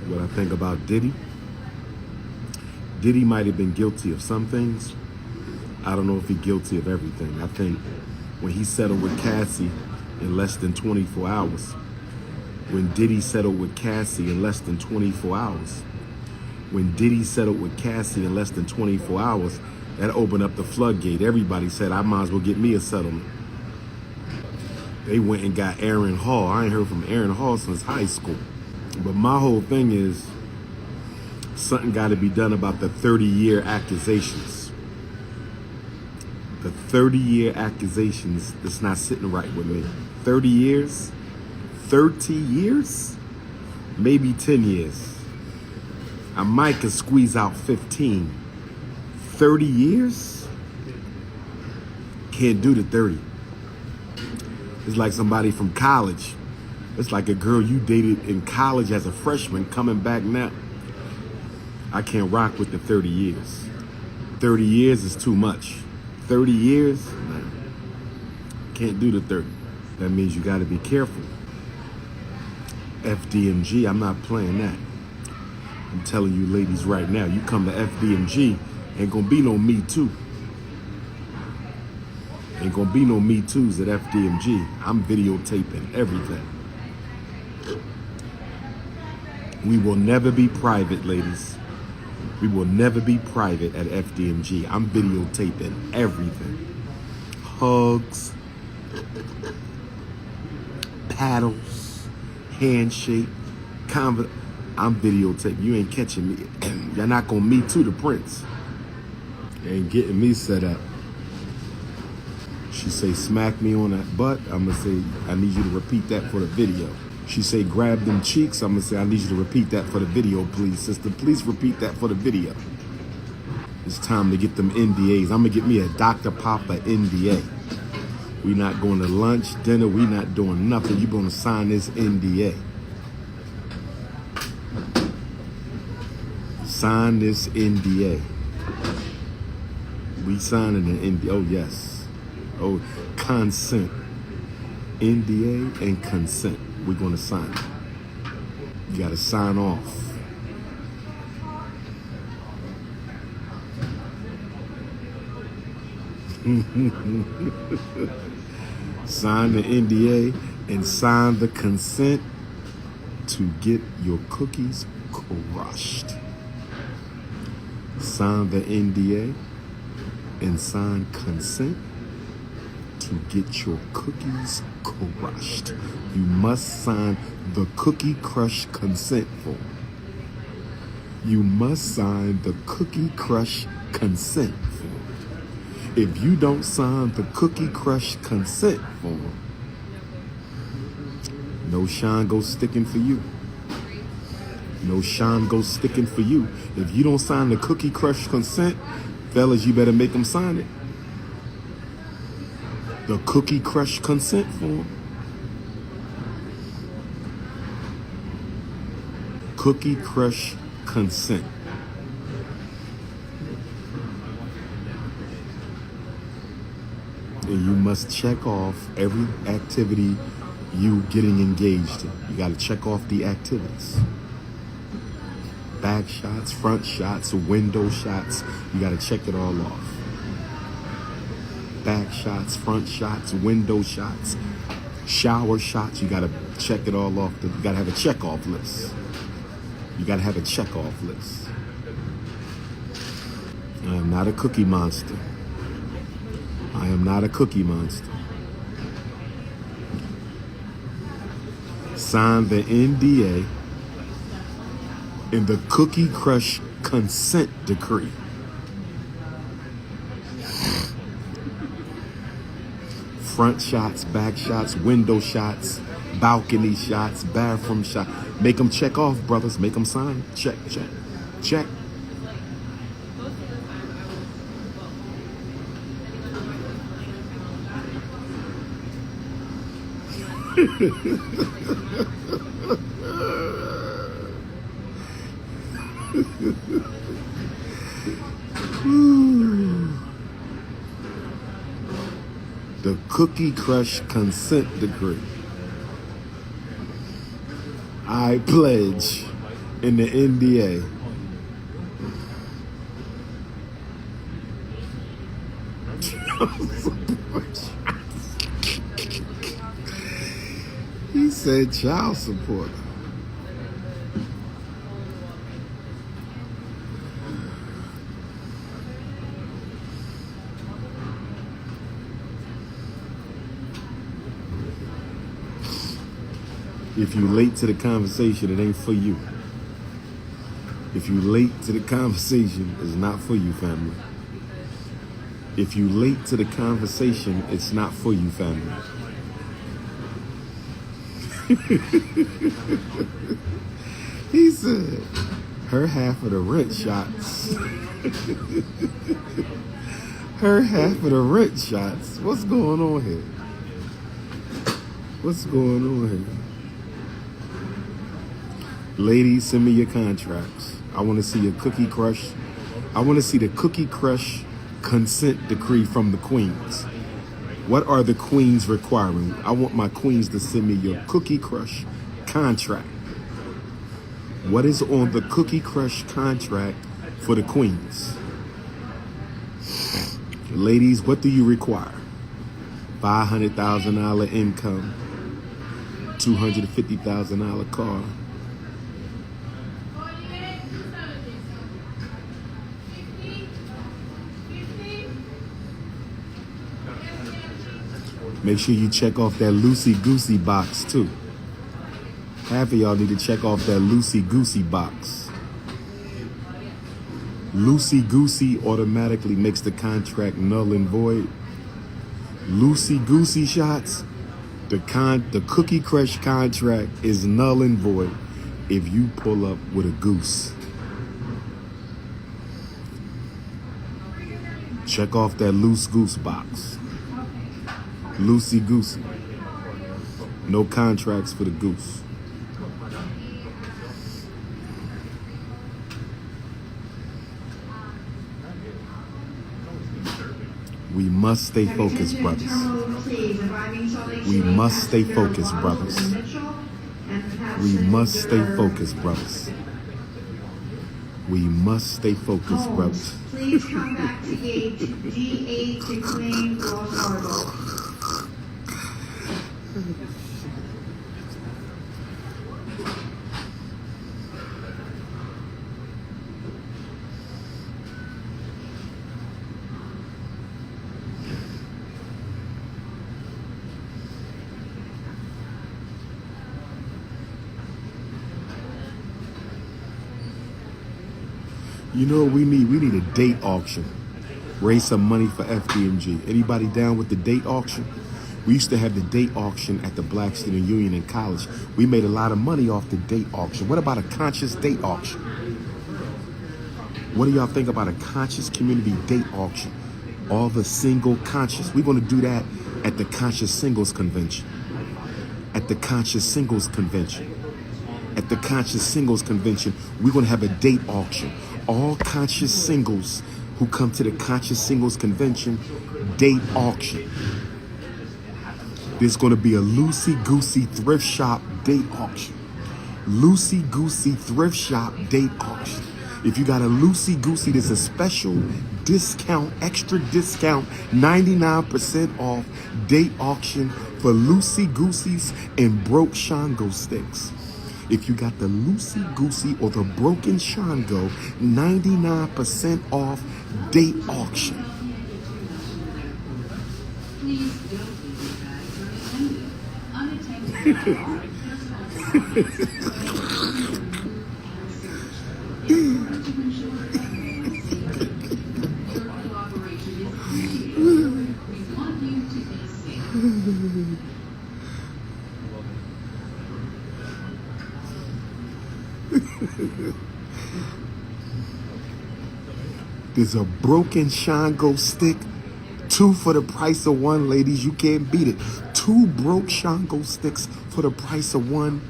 What I think about Diddy. Diddy might have been guilty of some things. I don't know if he's guilty of everything. I think when he settled with Cassie in less than 24 hours, when Diddy settled with Cassie in less than 24 hours, when Diddy settled with Cassie in less than 24 hours, that opened up the floodgate. Everybody said, I might as well get me a settlement. They went and got Aaron Hall. I ain't heard from Aaron Hall since high school. But my whole thing is, something got to be done about the 30-year accusations. The 30-year accusations, that's not sitting right with me. 30 years? 30 years? Maybe 10 years. I might could squeeze out 15. 30 years? Can't do the 30. It's like somebody from college. It's like a girl you dated in college as a freshman coming back now. I can't rock with the 30 years. 30 years is too much. 30 years? Nah. Can't do the 30. That means you got to be careful. FDMG, I'm not playing that. I'm telling you ladies right now, you come to FDMG, ain't gonna be no Me Too. Ain't gonna be no Me Too's at FDMG. I'm videotaping everything. We will never be private, ladies. We will never be private at FDMG. I'm videotaping everything. Hugs, paddles, handshake, I'm videotaping. You ain't catching me. You're not gonna Me Too the Prince. You ain't getting me set up. She say, smack me on that butt. I'm gonna say, I need you to repeat that for the video. She say, grab them cheeks. I'm gonna say, I need you to repeat that for the video, please. Sister, please repeat that for the video. It's time to get them NDAs. I'm gonna get me a Dr. Papa NDA. We not going to lunch, dinner. We not doing nothing. You gonna sign this NDA. Sign this NDA. We signing an NDA. Oh, yes. Oh, consent. NDA and consent. We're going to sign it. You got to sign off. Sign the NDA and sign the consent to get your cookies crushed. Sign the NDA and sign consent to get your cookies crushed. You must sign the cookie crush consent form. You must sign the cookie crush consent form. If you don't sign the cookie crush consent form, no shine goes sticking for you. No shine goes sticking for you. If you don't sign the cookie crush consent, fellas, you better make them sign it. The cookie crush consent form. Cookie crush consent. And you must check off every activity you getting engaged in. You got to check off the activities. Back shots, front shots, window shots. You got to check it all off. Back shots, front shots, window shots, shower shots. You got to check it all off. You got to have a check-off list. You got to have a check-off list. I am not a cookie monster. I am not a cookie monster. Sign the NDA in the cookie crush consent decree. Front shots, back shots, window shots, balcony shots, bathroom shots. Make them check off, brothers. Make them sign. Check, check, check. The cookie crush consent decree. I pledge in the NDA. He said child support. If you late to the conversation, it ain't for you. If you late to the conversation, it's not for you, family. If you late to the conversation, it's not for you, family. He said, her half of the rent shots. Her half of the rent shots. What's going on here? What's going on here? Ladies, send me your contracts. I want to see a cookie crush. I want to see the cookie crush consent decree from the queens. What are the queens requiring? I want my queens to send me your cookie crush contract. What is on the cookie crush contract for the queens? Ladies, what do you require? $500,000 income, $250,000 car. Make sure you check off that loosey-goosey box, too. Half of y'all need to check off that loosey-goosey box. Loosey-goosey automatically makes the contract null and void. Loosey-goosey shots, the cookie crush contract is null and void if you pull up with a goose. Check off that loose goose box. Loosey-goosey. No contracts for the goose. We must stay focused, brothers. We must stay focused, brothers. We must stay focused, brothers. We must stay focused, brothers. Please come back to gate D8 to claim Wells Fargo. You know what we need? We need a date auction. Raise some money for FDMG. Anybody down with the date auction? We used to have the date auction at the Black Student Union in college. We made a lot of money off the date auction. What about a conscious date auction? What do y'all think about a conscious community date auction? All the single conscious. We're going to do that at the Conscious Singles Convention. At the Conscious Singles Convention. At the Conscious Singles Convention, we're going to have a date auction. All conscious singles who come to the Conscious Singles Convention, date auction. There's going to be a loosey-goosey thrift shop date auction. Loosey-goosey thrift shop date auction. If you got a loosey-goosey, there's a special discount, extra discount, 99% off date auction for loosey-gooseys and broke Shango sticks. If you got the loosey-goosey or the broken Shango, 99% off date auction. Please don't leave your bags unattended. There's a broken Shango stick, 2 for the price of 1, ladies. You can't beat it. 2 broke Shango sticks for the price of 1.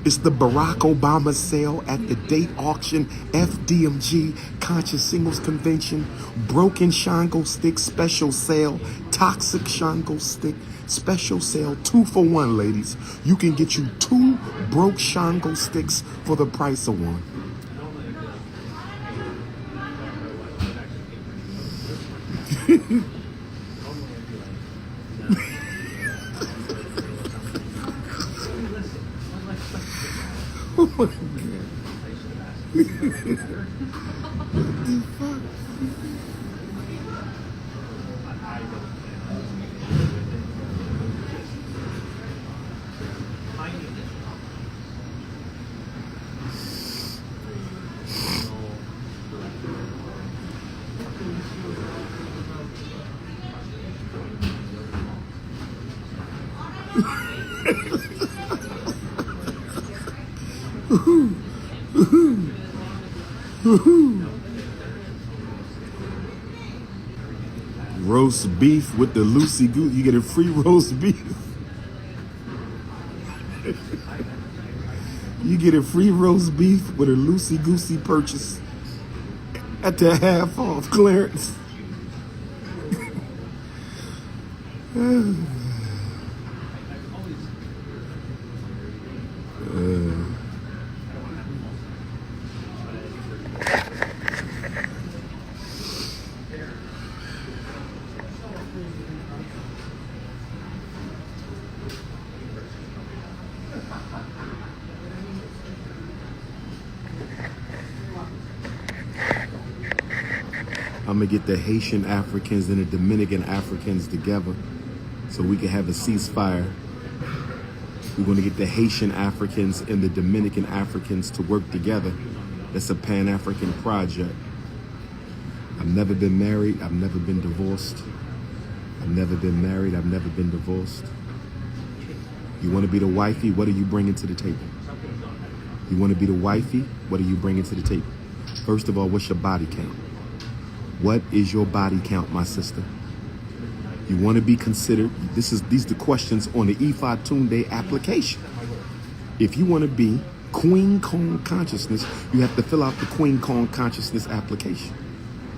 It's the Barack Obama sale at the date auction, FDMG, Conscious Singles Convention, broken Shango stick special sale, toxic Shango stick Special sale, 2 for 1, ladies. You can get you 2 broke Shango sticks for the price of 1. Oh my God. What the fuck? Roast beef with the loosey goose. You get a free roast beef. You get a free roast beef with a loosey goosey purchase at the half off clearance. I'm gonna get the Haitian Africans and the Dominican Africans together so we can have a ceasefire. We're gonna get the Haitian Africans and the Dominican Africans to work together. It's a Pan-African project. I've never been married. I've never been divorced. I've never been married. I've never been divorced. You want to be the wifey? What are you bringing to the table? You want to be the wifey? What are you bringing to the table? First of all, what's your body count? What is your body count, my sister? You want to be considered, these are the questions on the Ifa Tunde application. If you want to be Queen Kong Consciousness, you have to fill out the Queen Kong Consciousness application.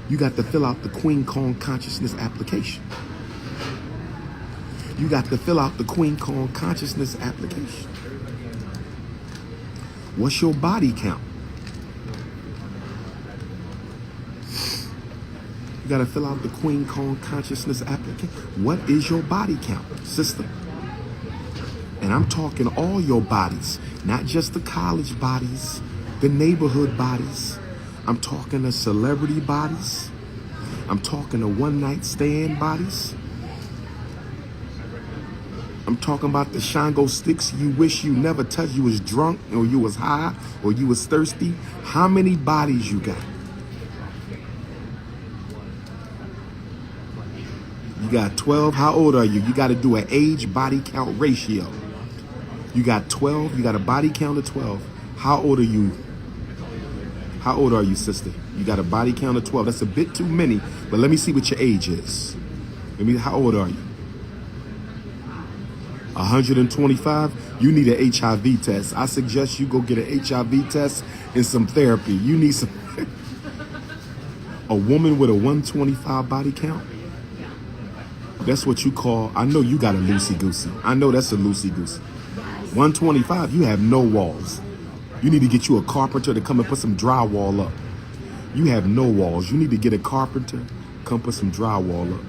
You got to fill out the Queen Kong Consciousness application. You got to fill out the Queen Kong Consciousness application. What's your body count? You got to fill out the Queen Kong Consciousness application. What is your body count, sister? And I'm talking all your bodies, not just the college bodies, the neighborhood bodies. I'm talking the celebrity bodies. I'm talking the one-night stand bodies. I'm talking about the Shango sticks you wish you never touched. You was drunk or you was high or you was thirsty. How many bodies you got? You got 12. How old are you? You got to do an age body count ratio. You got 12. You got a body count of 12. How old are you? How old are you, sister? You got a body count of 12. That's a bit too many, but let me see what your age is. How old are you? 125? You need an HIV test. I suggest you go get an HIV test and some therapy. You need some. A woman with a 125 body count? That's what you call, I know you got a loosey-goosey. I know that's a loosey-goosey. 125, you have no walls. You need to get you a carpenter to come and put some drywall up. You have no walls. You need to get a carpenter, come put some drywall up.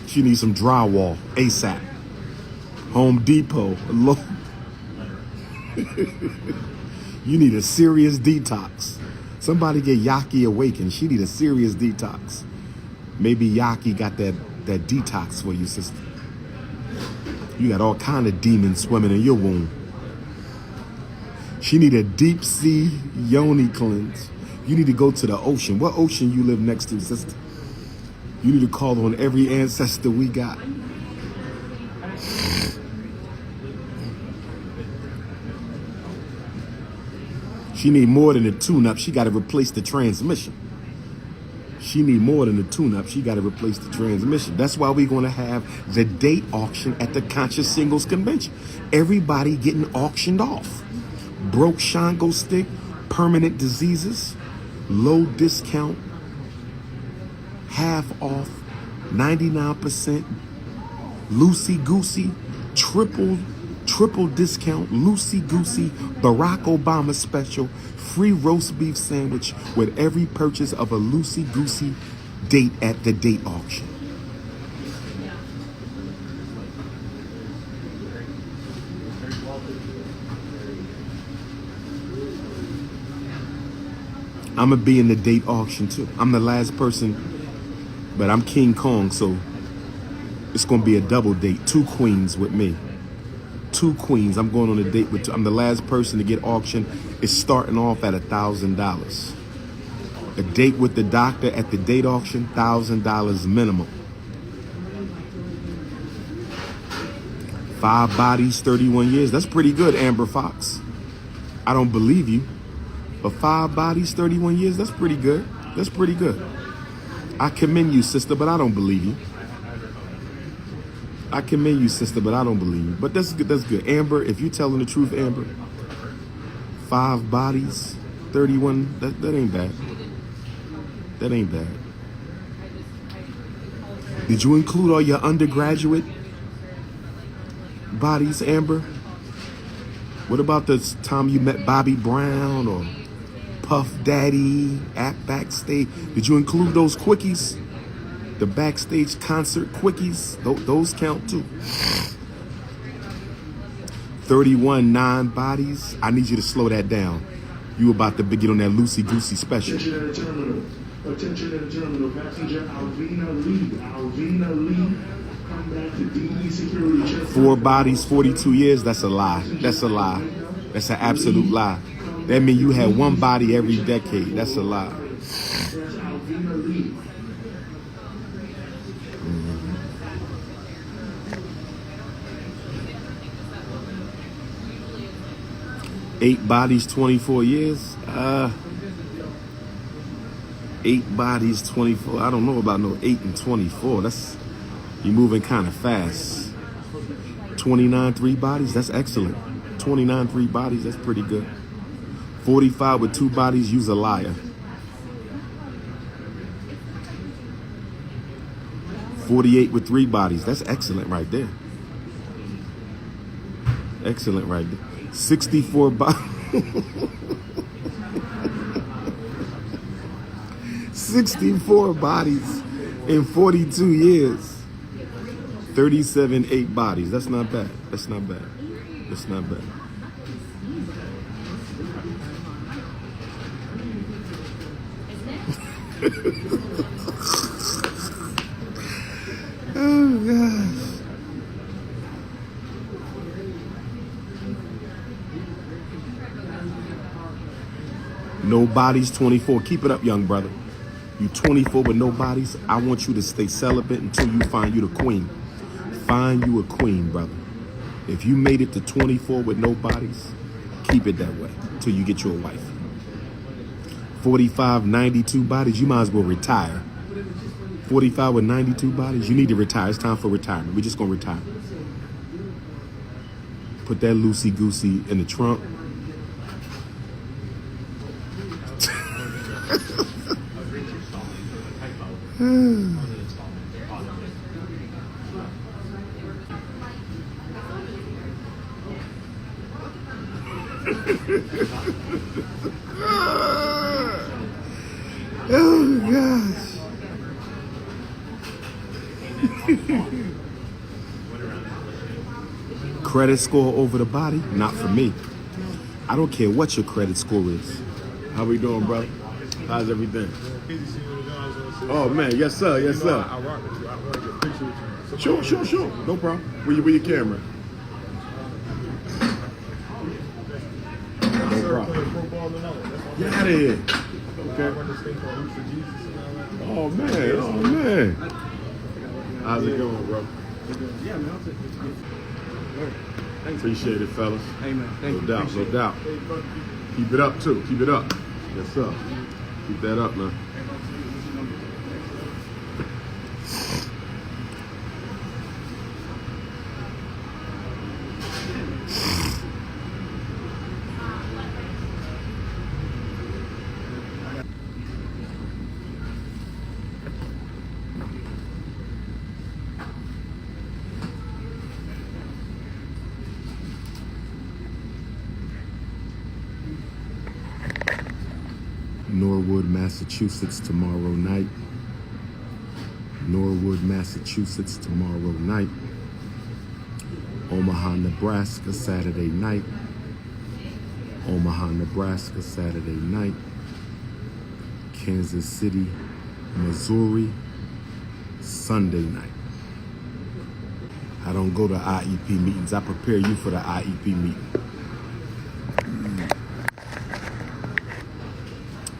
She needs some drywall ASAP. Home Depot. You need a serious detox. Somebody get Yaki awakened. She need a serious detox. Maybe Yaki got that detox for you, sister. You got all kind of demons swimming in your womb. She need a deep sea yoni cleanse. You need to go to the ocean. What ocean you live next to, sister? You need to call on every ancestor we got. She need more than a tune-up. She got to replace the transmission. She need more than a tune-up. She got to replace the transmission. That's why we're going to have the date auction at the Conscious Singles Convention. Everybody getting auctioned off. Broke Shango stick, permanent diseases, low discount, half off, 99%, loosey goosey, triple discount, loosey goosey, Barack Obama special, free roast beef sandwich with every purchase of a loosey goosey date at the date auction. I'm gonna be in the date auction too. I'm the last person, but I'm King Kong, so it's gonna be a double date. 2 queens with me. 2 queens. I'm going on a date with 2. I'm the last person to get auctioned. It's starting off at $1,000. A date with the doctor at the date auction, $1,000 minimum. 5 bodies, 31 years. That's pretty good, Amber Fox. I don't believe you. But 5 bodies, 31 years, that's pretty good. That's pretty good. I commend you, sister, but I don't believe you. I commend you, sister, but I don't believe you. But that's good. That's good. Amber, if you're telling the truth, Amber, 5 bodies, 31, that ain't bad. That ain't bad. Did you include all your undergraduate bodies, Amber? What about the time you met Bobby Brown or Puff Daddy at backstage? Did you include those quickies? The backstage concert quickies? Those count too. 31 non-bodies. I need you to slow that down. You about to get on that loosey-goosey special. Attention at the terminal. Attention at the terminal. Passenger Alvina Lee. Alvina Lee. Come back to DE security check. 4 bodies, 42 years. That's a lie. That's a lie. That's an absolute lie. That means you had 1 body every decade. That's a lie. That's Alvina Lee. 8 bodies, 24 years. 8 bodies, 24. I don't know about no 8 and 24. You're moving kind of fast. 29 3 bodies. That's excellent. 29 3 bodies. That's pretty good. 45 with 2 bodies. You's a liar. 48 with 3 bodies. That's excellent right there. Excellent right there. 64 bodies. 64 bodies in 42 years. 37 8 bodies. That's not bad. That's not bad. That's not bad. Oh gosh. No bodies, 24. Keep it up, young brother. You 24 with no bodies. I want you to stay celibate until you find you the queen. Find you a queen, brother. If you made it to 24 with no bodies, keep it that way until you get you a wife. 45, 92 bodies, you might as well retire. 45 with 92 bodies, you need to retire. It's time for retirement. We're just going to retire. Put that loosey-goosey in the trunk. Oh gosh. Credit score over the body? Not for me. I don't care what your credit score is. How we doing, brother? How's everything? Oh man, yes sir, yes sir. I rock with you. I want to get a picture with you. Sure. No problem. Where your camera? No problem. Get out of here. Okay. Oh man. How's it going, bro? Yeah, man, I'll take it. Appreciate it, fellas. Hey, man, thank you. No doubt. Keep it up, too. Keep it up. Yes, sir. Keep that up, man. Norwood, Massachusetts tomorrow night. Norwood, Massachusetts tomorrow night. Omaha, Nebraska Saturday night. Omaha, Nebraska Saturday night. Kansas City, Missouri Sunday night. I don't go to IEP meetings. I prepare you for the IEP meeting.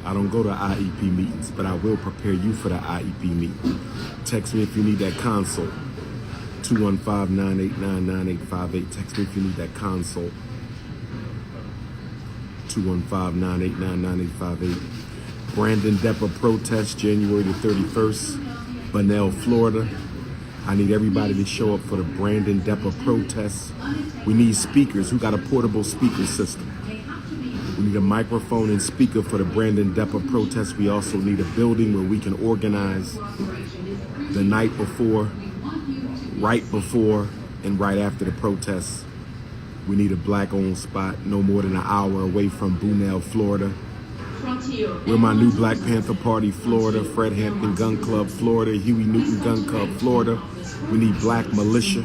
I don't go to IEP meetings, but I will prepare you for the IEP meeting. Text me if you need that consult. 215-989-9858. Text me if you need that consult. 215-989-9858. Brandon Depper protest, January the 31st, Bunnell, Florida. I need everybody to show up for the Brandon Depper protest. We need speakers. Who got a portable speaker system? We need a microphone and speaker for the Brandon Depper protest. We also need a building where we can organize the night before, right before, and right after the protest. We need a black-owned spot no more than an hour away from Bunnell, Florida. We're my new Black Panther Party, Florida, Fred Hampton Gun Club, Florida, Huey Newton Gun Club, Florida. We need black militia.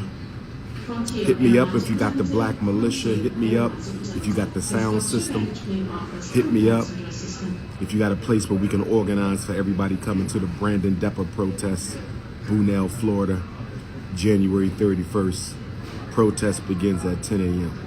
Hit me up if you got the black militia. Hit me up if you got the sound system. Hit me up if you got a place where we can organize for everybody coming to the Brandon Depper protest, Bunnell, Florida, January 31st. Protest begins at 10 a.m.